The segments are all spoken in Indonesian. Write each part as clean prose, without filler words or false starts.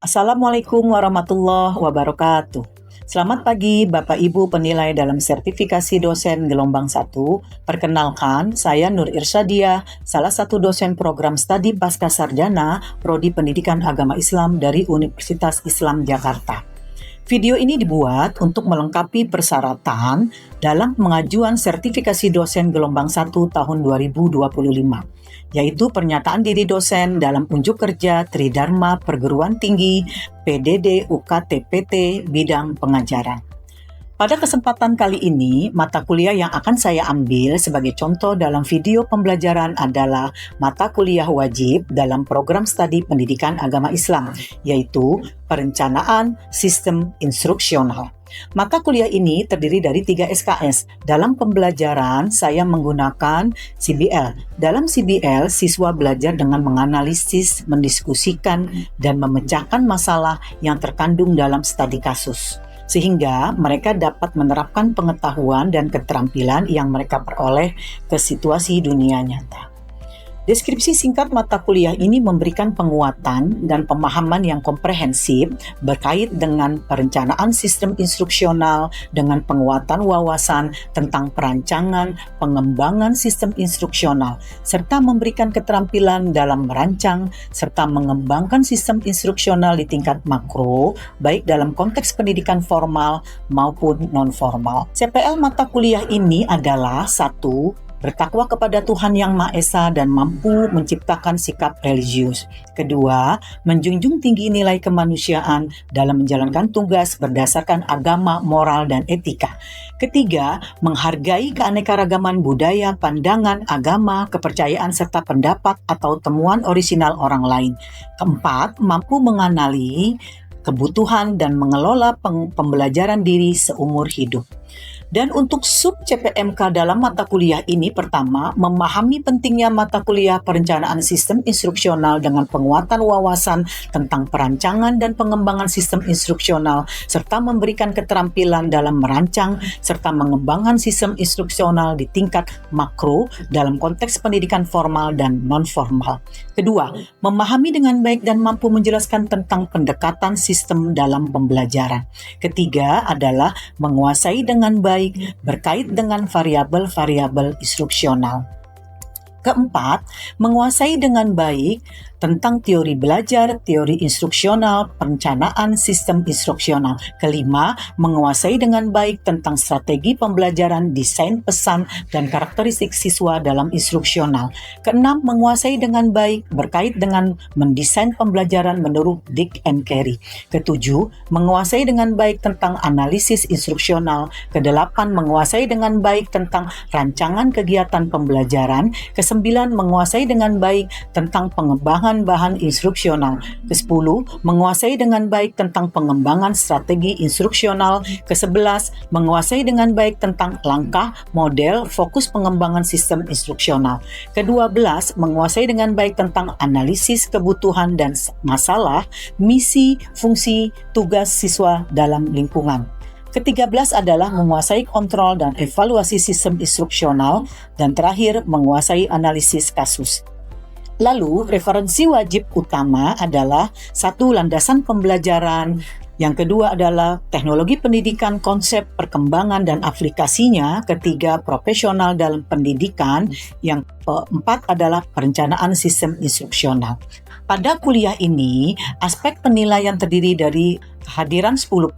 Assalamualaikum warahmatullahi wabarakatuh. Selamat pagi Bapak Ibu penilai dalam sertifikasi dosen gelombang 1. Perkenalkan, saya Nur Irsyadiah, salah satu dosen program studi pasca sarjana Prodi Pendidikan Agama Islam dari Universitas Islam Jakarta. Video ini dibuat untuk melengkapi persyaratan dalam pengajuan sertifikasi dosen gelombang 1 tahun 2025, yaitu pernyataan diri dosen dalam unjuk kerja Tridharma Perguruan Tinggi PDD UKT-PT bidang pengajaran. Pada kesempatan kali ini, mata kuliah yang akan saya ambil sebagai contoh dalam video pembelajaran adalah mata kuliah wajib dalam program studi pendidikan agama Islam, yaitu Perencanaan Sistem Instruksional. Mata kuliah ini terdiri dari 3 SKS. Dalam pembelajaran, saya menggunakan CBL. Dalam CBL, siswa belajar dengan menganalisis, mendiskusikan, dan memecahkan masalah yang terkandung dalam studi kasus, sehingga mereka dapat menerapkan pengetahuan dan keterampilan yang mereka peroleh ke situasi dunia nyata. Deskripsi singkat mata kuliah ini memberikan penguatan dan pemahaman yang komprehensif berkait dengan perencanaan sistem instruksional dengan penguatan wawasan tentang perancangan, pengembangan sistem instruksional, serta memberikan keterampilan dalam merancang serta mengembangkan sistem instruksional di tingkat makro, baik dalam konteks pendidikan formal maupun non-formal. CPL mata kuliah ini adalah 1. Bertakwa kepada Tuhan Yang Maha Esa dan mampu menciptakan sikap religius. 2. Menjunjung tinggi nilai kemanusiaan dalam menjalankan tugas berdasarkan agama, moral, dan etika. 3. Menghargai keanekaragaman budaya, pandangan, agama, kepercayaan, serta pendapat atau temuan orisinal orang lain. 4. Mampu mengenali kebutuhan dan mengelola pembelajaran diri seumur hidup. Dan untuk sub CPMK dalam mata kuliah ini, pertama, memahami pentingnya mata kuliah perencanaan sistem instruksional dengan penguatan wawasan tentang perancangan dan pengembangan sistem instruksional, serta memberikan keterampilan dalam merancang serta mengembangkan sistem instruksional di tingkat makro dalam konteks pendidikan formal dan non-formal. 2. Memahami dengan baik dan mampu menjelaskan tentang pendekatan sistem dalam pembelajaran. 3. adalah menguasai dengan baik berkait dengan variabel-variabel instruksional. 4. Menguasai dengan baik tentang teori belajar, teori instruksional, perencanaan sistem instruksional. 5. Menguasai dengan baik tentang strategi pembelajaran, desain pesan, dan karakteristik siswa dalam instruksional. 6. Menguasai dengan baik berkait dengan mendesain pembelajaran menurut Dick and Carey. 7. Menguasai dengan baik tentang analisis instruksional. 8. Menguasai dengan baik tentang rancangan kegiatan pembelajaran. 9. Menguasai dengan baik tentang pengembangan bahan instruksional. 10. Menguasai dengan baik tentang pengembangan strategi instruksional. 11. Menguasai dengan baik tentang langkah, model, fokus pengembangan sistem instruksional. 12. Menguasai dengan baik tentang analisis kebutuhan dan masalah, misi, fungsi, tugas siswa dalam lingkungan. 13 adalah menguasai kontrol dan evaluasi sistem instruksional, dan terakhir menguasai analisis kasus. Lalu, referensi wajib utama adalah 1. Landasan pembelajaran. Yang kedua adalah teknologi pendidikan, konsep perkembangan dan aplikasinya. 3. Profesional dalam pendidikan. Yang keempat adalah perencanaan sistem instruksional. Pada kuliah ini, aspek penilaian terdiri dari kehadiran 10%,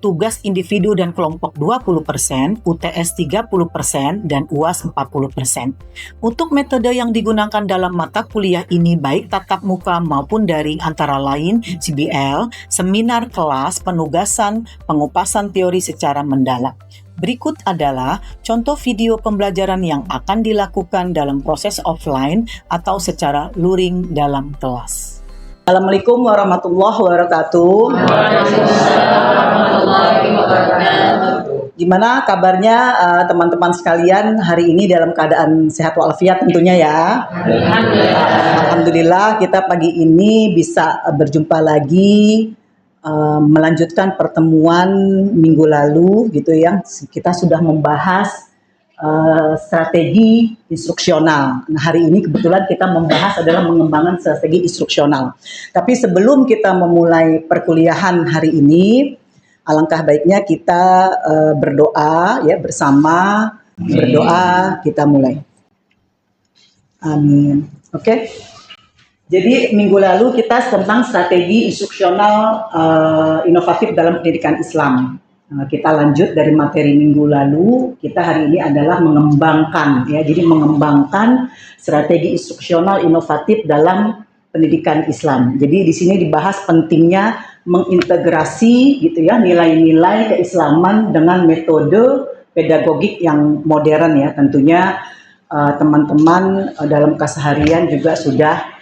tugas individu dan kelompok 20%, UTS 30%, dan UAS 40%. Untuk metode yang digunakan dalam mata kuliah ini baik tatap muka maupun daring antara lain CBL, seminar kelas, penugasan, pengupasan teori secara mendalam. Berikut adalah contoh video pembelajaran yang akan dilakukan dalam proses offline atau secara luring dalam kelas. Assalamualaikum warahmatullahi wabarakatuh. Waalaikumsalam warahmatullahi wabarakatuh. Gimana kabarnya teman-teman sekalian hari ini dalam keadaan sehat walafiat tentunya ya? Alhamdulillah kita pagi ini bisa berjumpa lagi, melanjutkan pertemuan minggu lalu gitu ya. Kita sudah membahas strategi instruksional. Nah, hari ini kebetulan kita membahas adalah mengembangkan strategi instruksional. Tapi sebelum kita memulai perkuliahan hari ini, alangkah baiknya kita berdoa ya bersama. Berdoa, kita mulai. Amin. Oke. Jadi minggu lalu kita tentang strategi instruksional inovatif dalam pendidikan Islam. Kita lanjut dari materi minggu lalu, kita hari ini adalah mengembangkan ya. Jadi mengembangkan strategi instruksional inovatif dalam pendidikan Islam. Jadi di sini dibahas pentingnya mengintegrasi gitu ya nilai-nilai keislaman dengan metode pedagogik yang modern ya. Tentunya teman-teman dalam keseharian juga sudah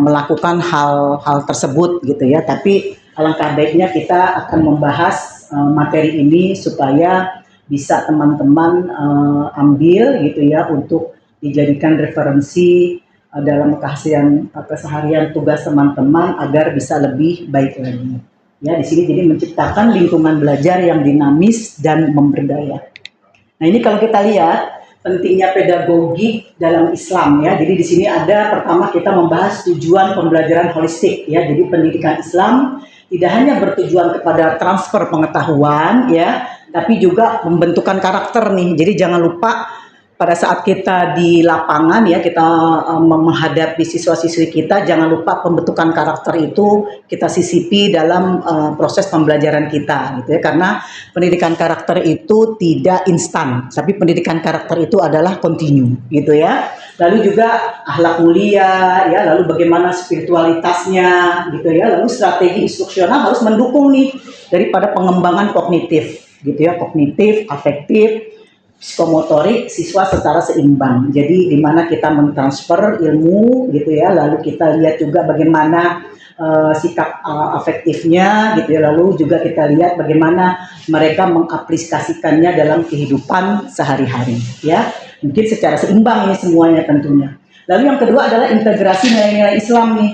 melakukan hal-hal tersebut gitu ya. Tapi alangkah baiknya kita akan membahas materi ini supaya bisa teman-teman ambil gitu ya untuk dijadikan referensi dalam keseharian tugas teman-teman agar bisa lebih baik lagi. Ya, di sini jadi menciptakan lingkungan belajar yang dinamis dan memberdaya. Nah, ini kalau kita lihat pentingnya pedagogi dalam Islam ya. Jadi di sini ada pertama kita membahas tujuan pembelajaran holistik ya. Jadi pendidikan Islam tidak hanya bertujuan kepada transfer pengetahuan ya, tapi juga pembentukan karakter nih. Jadi jangan lupa pada saat kita di lapangan ya, kita menghadapi siswa-siswi kita, jangan lupa pembentukan karakter itu kita sisipi dalam proses pembelajaran kita gitu ya. Karena pendidikan karakter itu tidak instan, tapi pendidikan karakter itu adalah kontinu gitu ya. Lalu juga akhlak mulia ya, lalu bagaimana spiritualitasnya gitu ya. Lalu strategi instruksional harus mendukung nih daripada pengembangan kognitif gitu ya, kognitif, afektif, psikomotorik siswa secara seimbang. Jadi di mana kita mentransfer ilmu gitu ya, lalu kita lihat juga bagaimana sikap afektifnya gitu ya, lalu juga kita lihat bagaimana mereka mengaplikasikannya dalam kehidupan sehari-hari ya. Mungkin secara seimbang ini semuanya tentunya. Lalu yang kedua adalah integrasi nilai-nilai Islam nih.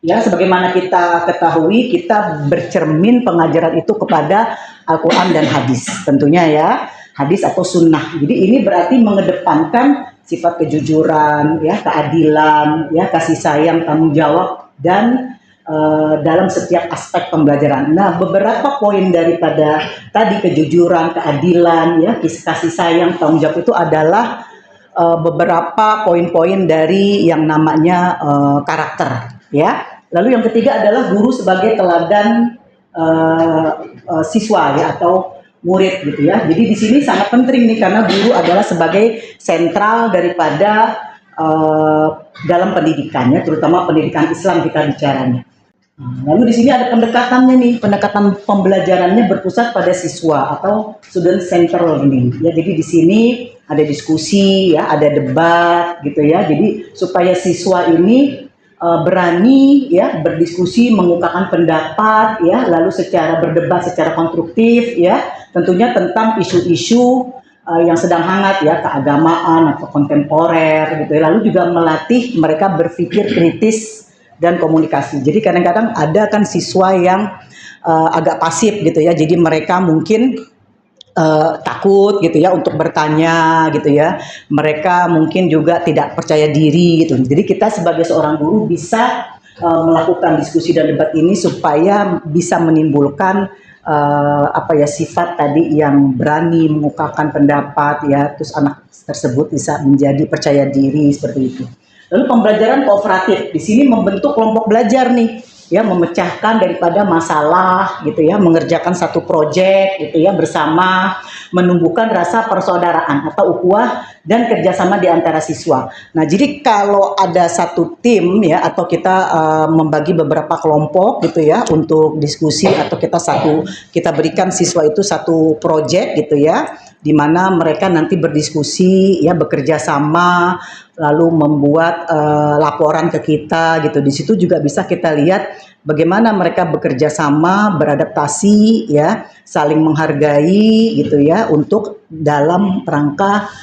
Ya, sebagaimana kita ketahui, kita bercermin pengajaran itu kepada Al-Quran dan hadis tentunya ya. Hadis atau sunnah. Jadi ini berarti mengedepankan sifat kejujuran, ya, keadilan, ya, kasih sayang, tanggung jawab dan dalam setiap aspek pembelajaran. Nah, beberapa poin daripada tadi kejujuran, keadilan, ya, kasih sayang, tanggung jawab itu adalah beberapa poin-poin dari yang namanya karakter, ya. Lalu yang ketiga adalah guru sebagai teladan siswa, ya, atau murid gitu ya. Jadi di sini sangat penting nih karena guru adalah sebagai sentral daripada dalam pendidikannya, terutama pendidikan Islam kita bicaranya. Lalu di sini ada pendekatannya nih, pendekatan pembelajarannya berpusat pada siswa atau student centered learning. Ya, jadi di sini ada diskusi, ya, ada debat gitu ya. Jadi supaya siswa ini berani ya berdiskusi, mengungkapkan pendapat ya, lalu secara berdebat secara konstruktif ya, tentunya tentang isu-isu yang sedang hangat ya, keagamaan atau kontemporer gitu ya. Lalu juga melatih mereka berpikir kritis dan komunikasi. Jadi kadang-kadang ada kan siswa yang agak pasif gitu ya. Jadi mereka mungkin takut gitu ya untuk bertanya gitu ya. Mereka mungkin juga tidak percaya diri gitu. Jadi kita sebagai seorang guru bisa melakukan diskusi dan debat ini supaya bisa menimbulkan sifat tadi yang berani mengungkapkan pendapat ya, terus anak tersebut bisa menjadi percaya diri seperti itu. Lalu pembelajaran kooperatif di sini membentuk kelompok belajar nih, ya, memecahkan daripada masalah gitu ya, mengerjakan satu proyek gitu ya bersama, menumbuhkan rasa persaudaraan atau ukhuwah dan kerjasama di antara siswa. Nah, jadi kalau ada satu tim ya, atau kita membagi beberapa kelompok gitu ya untuk diskusi, atau kita berikan siswa itu satu proyek gitu ya, di mana mereka nanti berdiskusi ya, bekerja sama, lalu membuat laporan ke kita gitu. Di situ juga bisa kita lihat bagaimana mereka bekerja sama, beradaptasi ya, saling menghargai gitu ya, untuk dalam rangka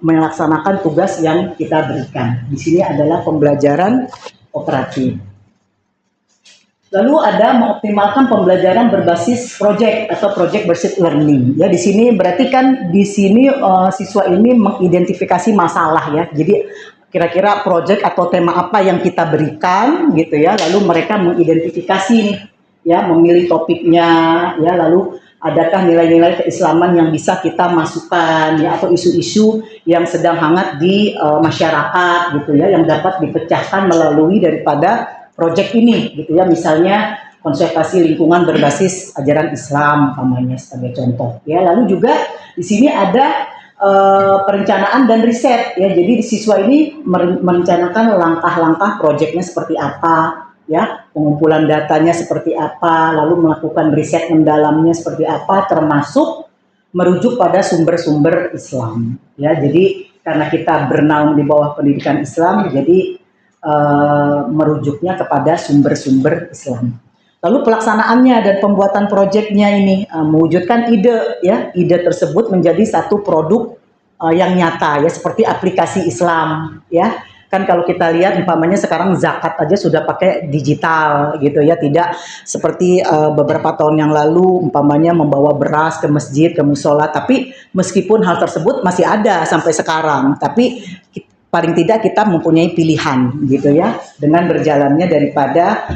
melaksanakan tugas yang kita berikan. Di sini adalah pembelajaran operatif. Lalu ada mengoptimalkan pembelajaran berbasis project atau project based learning. Ya, di sini berarti kan di sini siswa ini mengidentifikasi masalah ya. Jadi kira-kira project atau tema apa yang kita berikan gitu ya. Lalu mereka mengidentifikasi nih ya, memilih topiknya ya, lalu adakah nilai-nilai keislaman yang bisa kita masukkan ya, atau isu-isu yang sedang hangat di masyarakat gitu ya, yang dapat dipecahkan melalui daripada project ini gitu ya, misalnya konservasi lingkungan berbasis ajaran Islam umpamanya sebagai contoh ya. Lalu juga di sini ada perencanaan dan riset ya, jadi siswa ini merencanakan langkah-langkah proyeknya seperti apa ya, pengumpulan datanya seperti apa, lalu melakukan riset mendalamnya seperti apa, termasuk merujuk pada sumber-sumber Islam ya. Jadi karena kita bernaung di bawah pendidikan Islam, jadi merujuknya kepada sumber-sumber Islam. Lalu pelaksanaannya dan pembuatan proyeknya ini mewujudkan ide ya, ide tersebut menjadi satu produk yang nyata ya, seperti aplikasi Islam ya. Kan kalau kita lihat umpamanya sekarang zakat aja sudah pakai digital gitu ya, tidak seperti beberapa tahun yang lalu umpamanya membawa beras ke masjid, ke musola. Tapi meskipun hal tersebut masih ada sampai sekarang, tapi paling tidak kita mempunyai pilihan gitu ya, dengan berjalannya daripada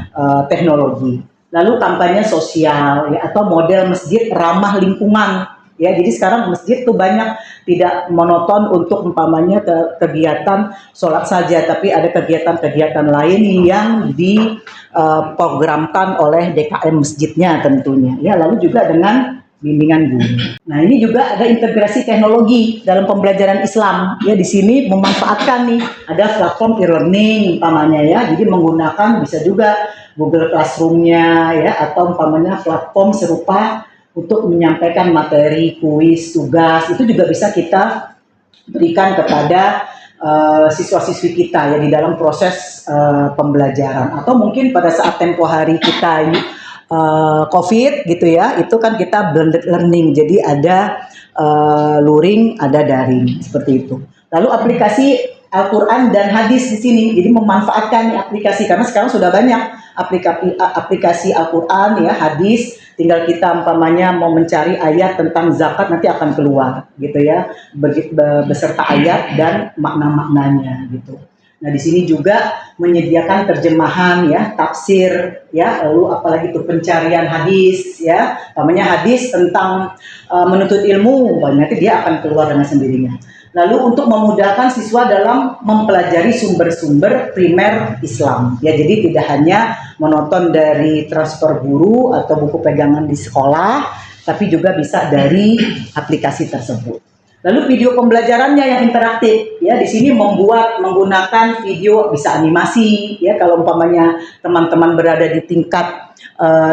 teknologi. Lalu kampanye sosial ya, atau model masjid ramah lingkungan ya. Jadi sekarang masjid tuh banyak tidak monoton untuk umpamanya kegiatan sholat saja, tapi ada kegiatan-kegiatan lain yang diprogramkan oleh DKM masjidnya tentunya ya. Lalu juga dengan bimbingan guru. Nah, ini juga ada integrasi teknologi dalam pembelajaran Islam. Ya, di sini memanfaatkan nih ada platform e-learning umpamanya ya. Jadi menggunakan bisa juga Google Classroom-nya ya, atau umpamanya platform serupa untuk menyampaikan materi, kuis, tugas. Itu juga bisa kita berikan kepada siswa-siswi kita ya di dalam proses pembelajaran. Atau mungkin pada saat tempo hari kita ini COVID gitu ya, itu kan kita blended learning, jadi ada luring, ada daring seperti itu. Lalu aplikasi Al-Quran dan hadis di sini, jadi memanfaatkan aplikasi karena sekarang sudah banyak aplikasi Al-Quran ya, hadis, tinggal kita umpamanya mau mencari ayat tentang zakat nanti akan keluar gitu ya, beserta ayat dan makna-maknanya gitu. Nah, di sini juga menyediakan terjemahan ya, tafsir ya, lalu apalagi itu pencarian hadis ya, namanya hadis tentang menuntut ilmu, nanti dia akan keluar dengan sendirinya. Lalu untuk memudahkan siswa dalam mempelajari sumber-sumber primer Islam ya, jadi tidak hanya menonton dari transfer guru atau buku pegangan di sekolah, tapi juga bisa dari aplikasi tersebut. Lalu video pembelajarannya yang interaktif ya, di sini menggunakan video, bisa animasi ya, kalau umpamanya teman-teman berada di tingkat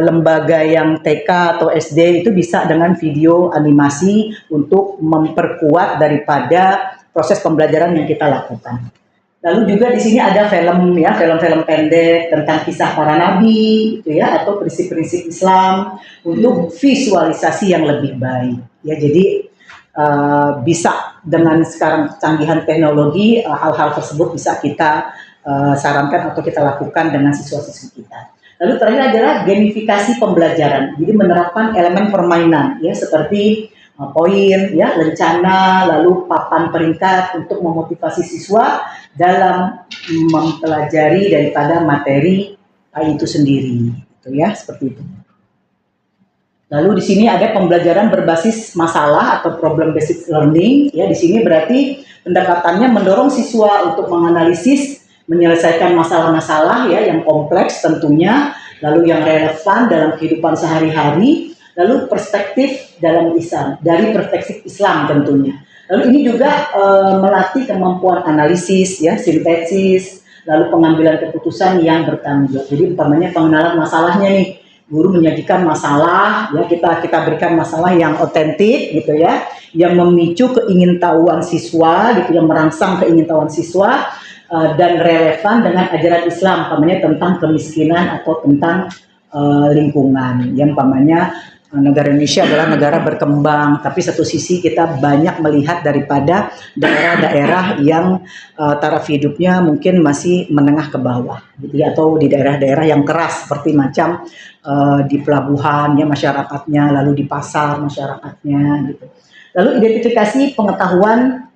lembaga yang TK atau SD, itu bisa dengan video animasi untuk memperkuat daripada proses pembelajaran yang kita lakukan. Lalu juga di sini ada film ya, film-film pendek tentang kisah para nabi gitu ya, atau prinsip-prinsip Islam untuk visualisasi yang lebih baik ya. Jadi bisa dengan sekarang canggihan teknologi, hal-hal tersebut bisa kita sarankan atau kita lakukan dengan siswa-siswi kita. Lalu terakhir adalah gamifikasi pembelajaran, jadi menerapkan elemen permainan ya, seperti poin ya, lencana, lalu papan peringkat untuk memotivasi siswa dalam mempelajari daripada materi itu sendiri gitu ya, seperti itu. Lalu di sini ada pembelajaran berbasis masalah atau problem based learning ya. Di sini berarti pendekatannya mendorong siswa untuk menganalisis, menyelesaikan masalah-masalah ya yang kompleks tentunya, lalu yang relevan dalam kehidupan sehari-hari, lalu perspektif dalam Islam, dari perspektif Islam tentunya. Lalu ini juga melatih kemampuan analisis ya, sintesis, lalu pengambilan keputusan yang bertanggung jawab. Jadi umpamanya pengenalan masalahnya nih, guru menyajikan masalah ya, kita berikan masalah yang otentik gitu ya, yang memicu keingintahuan siswa gitu, yang merangsang keingintahuan siswa dan relevan dengan ajaran Islam, umpamanya tentang kemiskinan atau tentang lingkungan, yang umpamanya negara Indonesia adalah negara berkembang, tapi satu sisi kita banyak melihat daripada daerah-daerah yang taraf hidupnya mungkin masih menengah ke bawah, gitu ya, atau di daerah-daerah yang keras seperti macam di pelabuhan ya masyarakatnya, lalu di pasar masyarakatnya, gitu. Lalu identifikasi pengetahuan,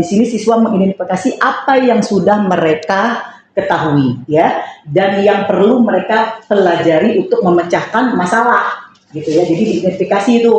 di sini siswa mengidentifikasi apa yang sudah mereka ketahui ya, dan yang perlu mereka pelajari untuk memecahkan masalah, gitu ya. Jadi identifikasi itu.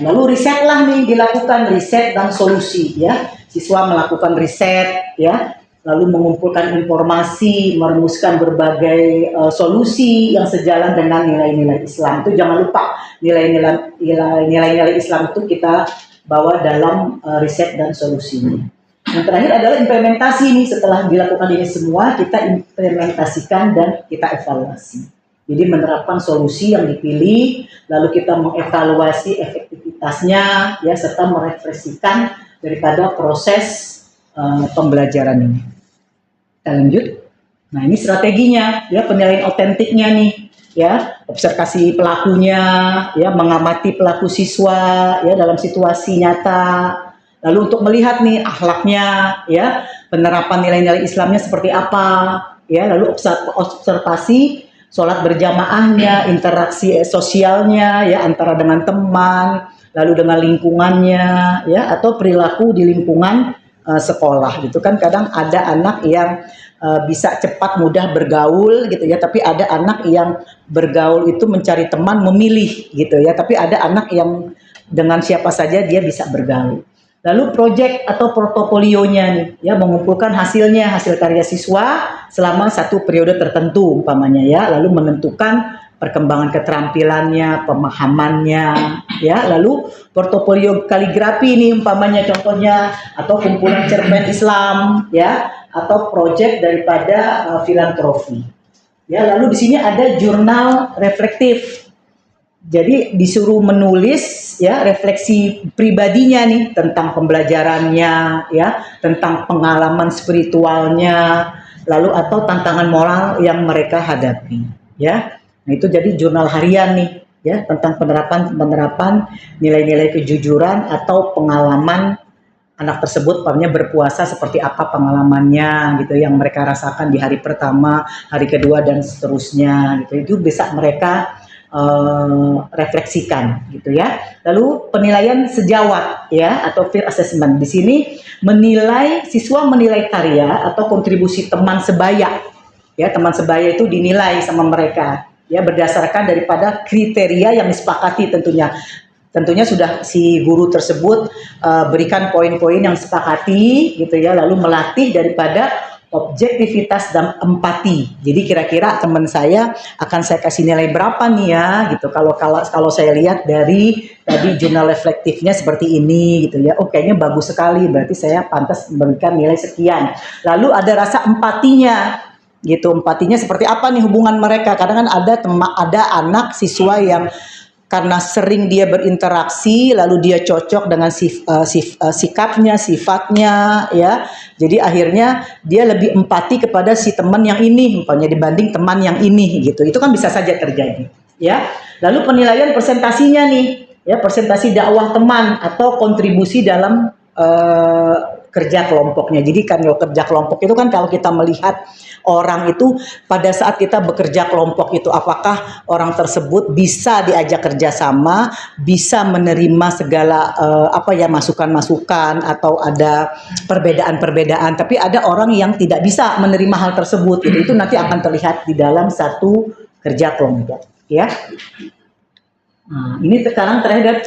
Lalu riset lah nih dilakukan, riset dan solusi ya. Siswa melakukan riset ya, lalu mengumpulkan informasi, merumuskan berbagai solusi yang sejalan dengan nilai-nilai Islam. Itu jangan lupa nilai-nilai Islam itu kita bawa dalam riset dan solusinya. Yang terakhir adalah implementasi nih, setelah dilakukan ini semua kita implementasikan dan kita evaluasi. Jadi menerapkan solusi yang dipilih, lalu kita mengevaluasi efektivitasnya ya, serta merefleksikan daripada proses pembelajaran ini. Kita lanjut. Nah, ini strateginya ya, penilaian otentiknya nih ya, observasi pelakunya ya, mengamati pelaku siswa ya dalam situasi nyata. Lalu untuk melihat nih akhlaknya ya, penerapan nilai-nilai Islamnya seperti apa ya, lalu observasi sholat berjamaahnya, interaksi sosialnya ya antara dengan teman, lalu dengan lingkungannya ya, atau perilaku di lingkungan sekolah gitu kan. Kadang ada anak yang bisa cepat mudah bergaul gitu ya, tapi ada anak yang bergaul itu mencari teman, memilih gitu ya, tapi ada anak yang dengan siapa saja dia bisa bergaul. Lalu proyek atau portofolionya nih ya, mengumpulkan hasilnya, hasil karya siswa selama satu periode tertentu umpamanya ya, lalu menentukan perkembangan keterampilannya, pemahamannya ya. Lalu portofolio kaligrafi nih umpamanya contohnya, atau kumpulan cerpen Islam ya, atau proyek daripada filantropi ya. Lalu di sini ada jurnal reflektif. Jadi disuruh menulis ya refleksi pribadinya nih tentang pembelajarannya ya, tentang pengalaman spiritualnya, lalu atau tantangan moral yang mereka hadapi ya. Nah, itu jadi jurnal harian nih ya, tentang penerapan nilai-nilai kejujuran atau pengalaman anak tersebut, umpamanya berpuasa seperti apa pengalamannya gitu yang mereka rasakan di hari pertama, hari kedua dan seterusnya gitu. Itu bisa mereka refleksikan gitu ya. Lalu penilaian sejawat ya, atau peer assessment. Di sini siswa menilai karya atau kontribusi teman sebaya ya, teman sebaya itu dinilai sama mereka ya, berdasarkan daripada kriteria yang disepakati tentunya sudah si guru tersebut berikan poin-poin yang disepakati gitu ya, lalu melatih daripada objektivitas dan empati. Jadi kira-kira teman saya akan saya kasih nilai berapa nih ya gitu. Kalau saya lihat dari tadi jurnal reflektifnya seperti ini gitu ya. Oh, kayaknya bagus sekali, berarti saya pantas memberikan nilai sekian. Lalu ada rasa empatinya gitu. Empatinya seperti apa nih hubungan mereka? Kadang kan ada anak siswa yang karena sering dia berinteraksi, lalu dia cocok dengan sikapnya, sifatnya, ya. Jadi akhirnya dia lebih empati kepada si teman yang ini, umpamanya dibanding teman yang ini, gitu. Itu kan bisa saja terjadi, ya. Lalu penilaian presentasinya nih, ya, presentasi dakwah teman atau kontribusi dalam kerja kelompoknya. Jadi kan kalau kerja kelompok itu kan kalau kita melihat orang itu pada saat kita bekerja kelompok itu, apakah orang tersebut bisa diajak kerjasama, bisa menerima segala masukan-masukan atau ada perbedaan-perbedaan. Tapi ada orang yang tidak bisa menerima hal tersebut. Itu nanti akan terlihat di dalam satu kerja kelompok. Ya. Nah, ini sekarang terhadap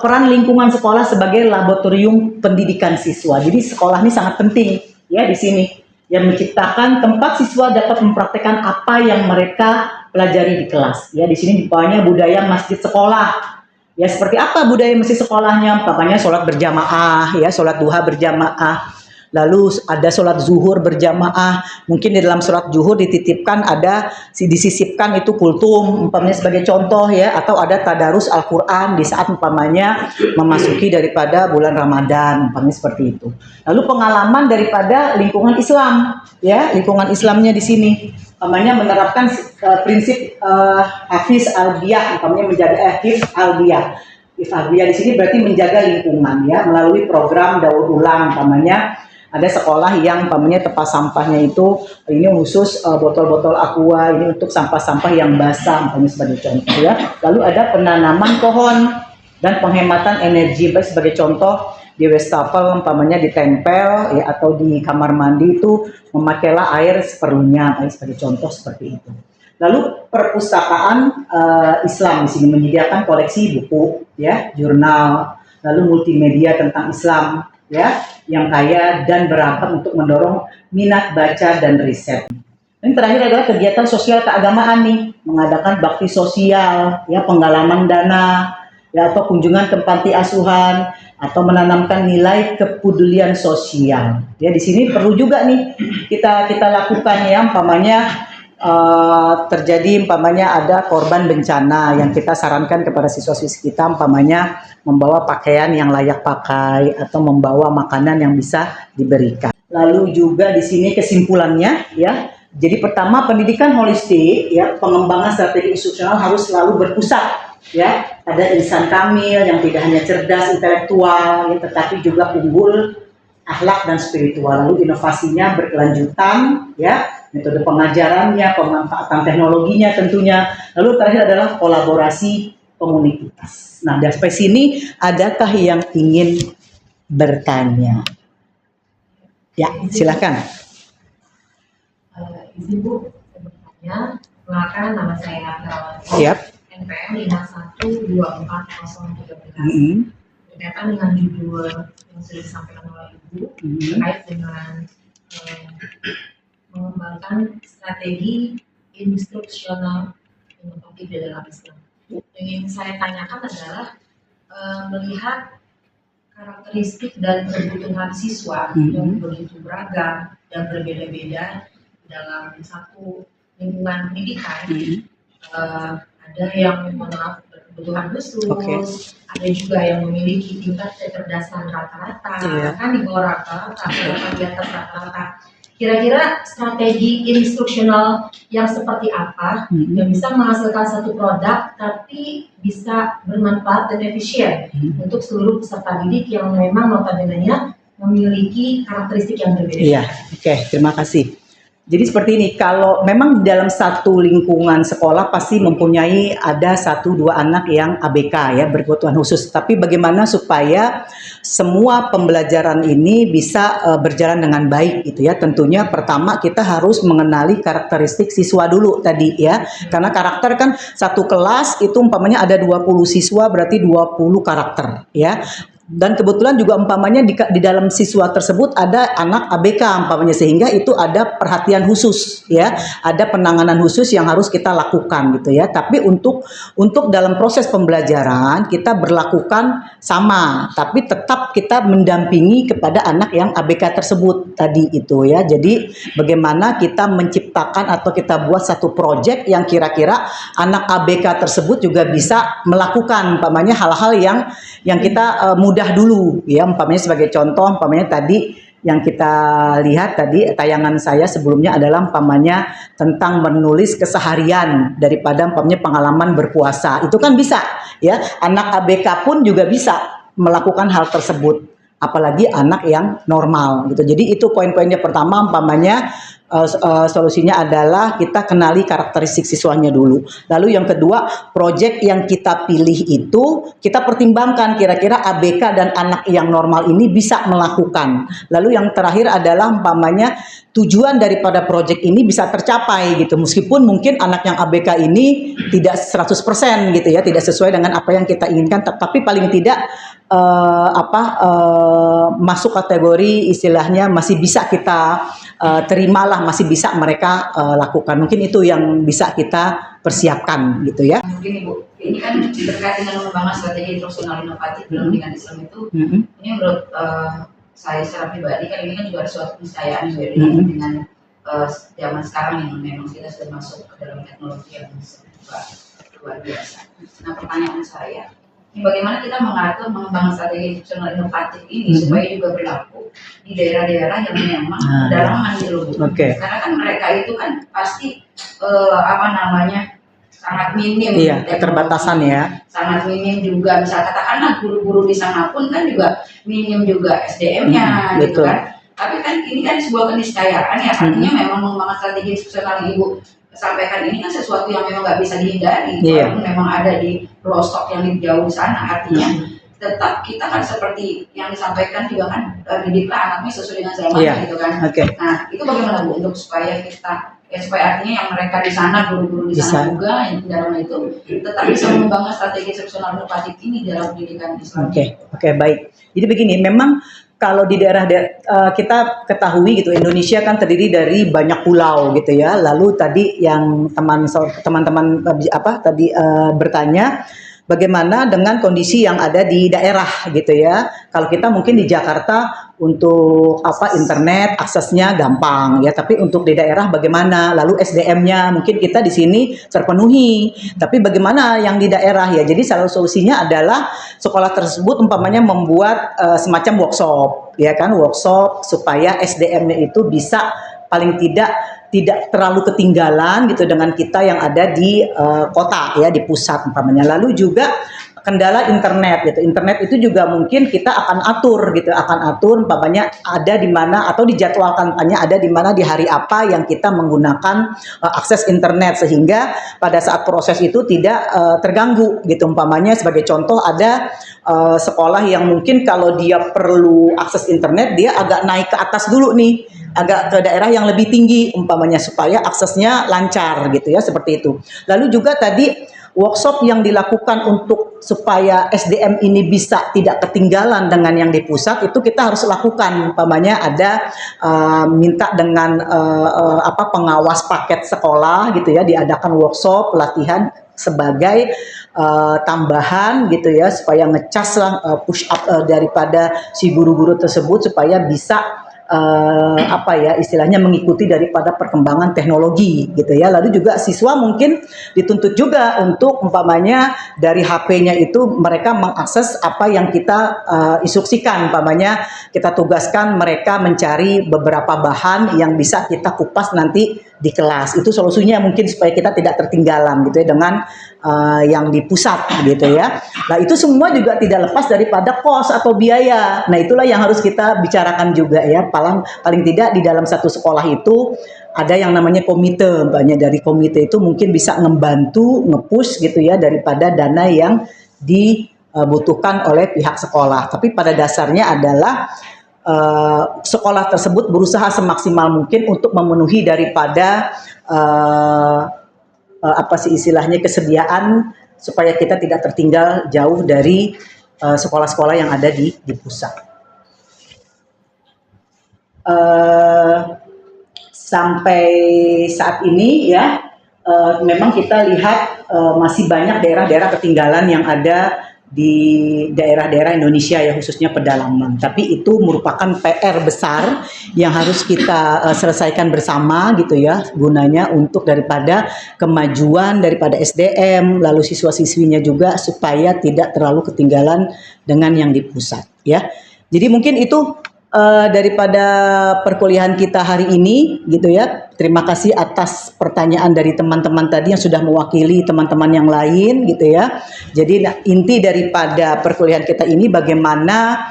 peran lingkungan sekolah sebagai laboratorium pendidikan siswa. Jadi sekolah ini sangat penting ya di sini, yang menciptakan tempat siswa dapat mempraktekkan apa yang mereka pelajari di kelas. Ya, di sini di bawahnya budaya masjid sekolah. Ya, seperti apa budaya masjid sekolahnya? Umpamanya sholat berjamaah, ya, sholat duha berjamaah. lalu ada sholat zuhur berjamaah, mungkin di dalam sholat zuhur dititipkan ada disisipkan itu kultum umpamanya sebagai contoh ya, atau ada tadarus Al-Qur'an di saat umpamanya memasuki daripada bulan Ramadan umpamanya seperti itu. Lalu pengalaman daripada lingkungan Islam ya, lingkungan Islamnya di sini umpamanya menerapkan prinsip Hafiz Al-Biyah, umpamanya menjaga Hafiz Al-Biyah. Ifabia di sini berarti menjaga lingkungan ya, melalui program daur ulang. Umpamanya ada sekolah yang umpamanya tempat sampahnya itu ini khusus botol-botol aqua ini untuk sampah-sampah yang basah umpamanya sebagai contoh ya. Lalu ada penanaman pohon dan penghematan energi, baik sebagai contoh di wastafel umpamanya ditempel ya, atau di kamar mandi itu memakailah air seperlunya, baik sebagai contoh seperti itu. Lalu perpustakaan Islam di sini menyediakan koleksi buku, ya, jurnal, lalu multimedia tentang Islam, ya, yang kaya dan beragam untuk mendorong minat baca dan riset. Yang terakhir adalah kegiatan sosial keagamaan nih, mengadakan bakti sosial, ya, penggalangan dana, ya, atau kunjungan ke panti asuhan, atau menanamkan nilai kepedulian sosial. Ya, di sini perlu juga nih kita lakukan ya, umpamanya terjadi umpamanya ada korban bencana, yang kita sarankan kepada siswa-siswi kita umpamanya membawa pakaian yang layak pakai atau membawa makanan yang bisa diberikan. Lalu juga di sini kesimpulannya ya. Jadi pertama, pendidikan holistik ya, pengembangan strategi institusional harus selalu berpusat ya pada insan kamil yang tidak hanya cerdas intelektual ya, tetapi juga unggul akhlak dan spiritual. Lalu inovasinya berkelanjutan ya, metode pengajarannya, pemanfaatan teknologinya tentunya. Lalu terakhir adalah kolaborasi komunitas. Nah, dari sampai sini adakah yang ingin bertanya? Ya, silakan. Izin Bu, saya bertanya. Perkenalkan, nama saya Herawati. Siap. NPM 512413. Berkaitan dengan judul yang sudah disampaikan oleh Ibu terkait dengan mengembangkan strategi instruksional inovatif di dalam Islam. Yang ingin saya tanyakan adalah melihat karakteristik dan kebutuhan siswa yang begitu beragam dan berbeda-beda dalam satu lingkungan pendidikan. Ada yang berkebutuhan khusus, ada juga yang memiliki tingkat kecerdasan rata-rata, bahkan di bawah rata-rata, bahkan di atas rata-rata. Kira-kira strategi instruksional yang seperti apa yang bisa menghasilkan satu produk tapi bisa bermanfaat dan efisien untuk seluruh peserta didik yang memang notabene-nya memiliki karakteristik yang berbeda. Iya, oke, terima kasih. Jadi seperti ini, kalau memang dalam satu lingkungan sekolah pasti mempunyai ada 1-2 anak yang ABK ya, berkebutuhan khusus. Tapi bagaimana supaya semua pembelajaran ini bisa berjalan dengan baik gitu ya. Tentunya pertama kita harus mengenali karakteristik siswa dulu tadi ya. Karena karakter kan satu kelas itu umpamanya ada 20 siswa berarti 20 karakter ya. Dan kebetulan juga umpamanya di dalam siswa tersebut ada anak ABK umpamanya, sehingga itu ada perhatian khusus ya, ada penanganan khusus yang harus kita lakukan gitu ya. Tapi untuk dalam proses pembelajaran kita berlakukan sama, tapi tetap kita mendampingi kepada anak yang ABK tersebut tadi itu ya. Jadi bagaimana kita menciptakan atau kita buat satu proyek yang kira-kira anak ABK tersebut juga bisa melakukan umpamanya hal-hal yang kita mudah dulu ya, umpamanya sebagai contoh umpamanya tadi yang kita lihat tadi tayangan saya sebelumnya adalah umpamanya tentang menulis keseharian daripada umpamanya pengalaman berpuasa. Itu kan bisa ya, anak ABK pun juga bisa melakukan hal tersebut, apalagi anak yang normal gitu. Jadi itu poin-poinnya. Pertama umpamanya solusinya adalah kita kenali karakteristik siswanya dulu. Lalu yang kedua, proyek yang kita pilih itu kita pertimbangkan kira-kira ABK dan anak yang normal ini bisa melakukan. Lalu yang terakhir adalah umpamanya tujuan daripada proyek ini bisa tercapai gitu. Meskipun mungkin anak yang ABK ini tidak 100% gitu ya, tidak sesuai dengan apa yang kita inginkan, tapi paling tidak masuk kategori istilahnya masih bisa kita terimalah, masih bisa mereka lakukan. Mungkin itu yang bisa kita persiapkan gitu ya. Mungkin Ibu, ini kan terkait dengan pengembangan strategi instruksional inovatif dalam pendidikan Islam itu, ini menurut saya secara pribadi kan ini kan juga ada suatu keniscayaan juga dengan zaman sekarang yang memang kita sudah masuk ke dalam teknologi yang serba luar biasa. Nah, pertanyaan saya, ini bagaimana kita mengatur mengembangkan strategi institusional inovatif ini supaya juga berlaku di daerah-daerah yang memang pedalaman gitu loh, Bu. Karena kan mereka itu kan pasti sangat minim, keterbatasan ya, sangat minim juga, misal katakanlah guru-guru di sana pun kan juga minim juga SDM-nya gitu kan. Tapi kan ini kan sebuah keniscayaan ya, artinya memang mengembangkan strategi institusional yang Ibu sampaikan ini kan sesuatu yang memang nggak bisa dihindari, walaupun memang ada di pelosok yang jauh di sana, artinya tetap kita kan seperti yang disampaikan juga kan, didiklah anaknya sesuai dengan zamannya gitu kan. Nah, itu bagaimana Bu untuk supaya kita supaya artinya yang mereka di sana, guru-guru di sana juga yang di dalam itu tetap bisa mengembangkan strategi institusional inovatif ini dalam pendidikan Islam. Oke, baik. Jadi begini, memang kalau di daerah kita ketahui gitu, Indonesia kan terdiri dari banyak pulau gitu ya. Lalu tadi yang teman-teman bertanya, bagaimana dengan kondisi yang ada di daerah gitu ya. Kalau kita mungkin di Jakarta untuk internet aksesnya gampang ya, tapi untuk di daerah bagaimana? Lalu SDM-nya mungkin kita di sini terpenuhi, tapi bagaimana yang di daerah ya? Jadi salah solusinya adalah sekolah tersebut umpamanya membuat semacam workshop ya kan, workshop supaya SDM-nya itu bisa paling tidak terlalu ketinggalan gitu dengan kita yang ada di kota ya, di pusat umpamanya. Lalu juga kendala internet gitu. Internet itu juga mungkin kita akan atur umpamanya ada di mana atau dijadwalkan ada di mana di hari apa yang kita menggunakan akses internet, sehingga pada saat proses itu tidak terganggu gitu. Umpamanya sebagai contoh ada sekolah yang mungkin kalau dia perlu akses internet dia agak naik ke atas dulu nih, agak ke daerah yang lebih tinggi umpamanya supaya aksesnya lancar gitu ya, seperti itu. Lalu juga tadi workshop yang dilakukan untuk supaya SDM ini bisa tidak ketinggalan dengan yang di pusat, itu kita harus lakukan. Umpamanya ada minta dengan pengawas paket sekolah gitu ya, diadakan workshop pelatihan sebagai tambahan gitu ya, supaya ngecas push up daripada si guru-guru tersebut supaya bisa istilahnya mengikuti daripada perkembangan teknologi gitu ya. Lalu juga siswa mungkin dituntut juga untuk umpamanya dari HP-nya itu mereka mengakses apa yang kita instruksikan. Umpamanya kita tugaskan mereka mencari beberapa bahan yang bisa kita kupas nanti di kelas. Itu solusinya mungkin supaya kita tidak tertinggalan gitu ya dengan yang di pusat gitu ya. Nah, itu semua juga tidak lepas daripada kos atau biaya. Nah, itulah yang harus kita bicarakan juga ya. Paling tidak di dalam satu sekolah itu ada yang namanya komite. Banyak dari komite itu mungkin bisa ngebantu, nge-push gitu ya, daripada dana yang dibutuhkan oleh pihak sekolah. Tapi pada dasarnya adalah sekolah tersebut berusaha semaksimal mungkin untuk memenuhi daripada kesediaan supaya kita tidak tertinggal jauh dari sekolah-sekolah yang ada di pusat. Sampai saat ini ya, memang kita lihat masih banyak daerah-daerah ketinggalan yang ada di daerah-daerah Indonesia ya, khususnya pedalaman. Tapi itu merupakan PR besar yang harus kita selesaikan bersama gitu ya, gunanya untuk daripada kemajuan daripada SDM, lalu siswa-siswinya juga supaya tidak terlalu ketinggalan dengan yang di pusat ya. Jadi mungkin itu daripada perkuliahan kita hari ini gitu ya. Terima kasih atas pertanyaan dari teman-teman tadi yang sudah mewakili teman-teman yang lain gitu ya. Jadi inti daripada perkuliahan kita ini bagaimana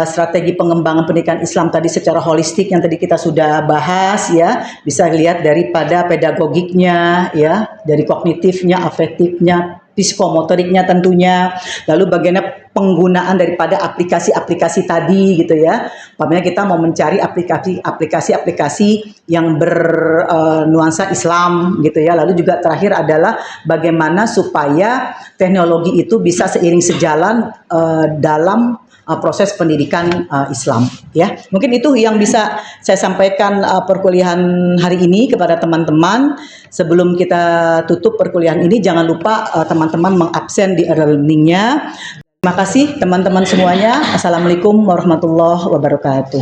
strategi pengembangan pendidikan Islam tadi secara holistik yang tadi kita sudah bahas ya, bisa lihat daripada pedagogiknya ya, dari kognitifnya, afektifnya, psikomotoriknya tentunya, lalu bagaimana penggunaan daripada aplikasi-aplikasi tadi gitu ya. Umpamanya kita mau mencari aplikasi-aplikasi yang bernuansa Islam gitu ya. Lalu juga terakhir adalah bagaimana supaya teknologi itu bisa seiring sejalan dalam proses pendidikan Islam ya. Mungkin itu yang bisa saya sampaikan perkuliahan hari ini kepada teman-teman. Sebelum kita tutup perkuliahan ini, jangan lupa teman-teman mengabsen di e-learning-nya. Terima kasih teman-teman semuanya. Assalamualaikum warahmatullahi wabarakatuh.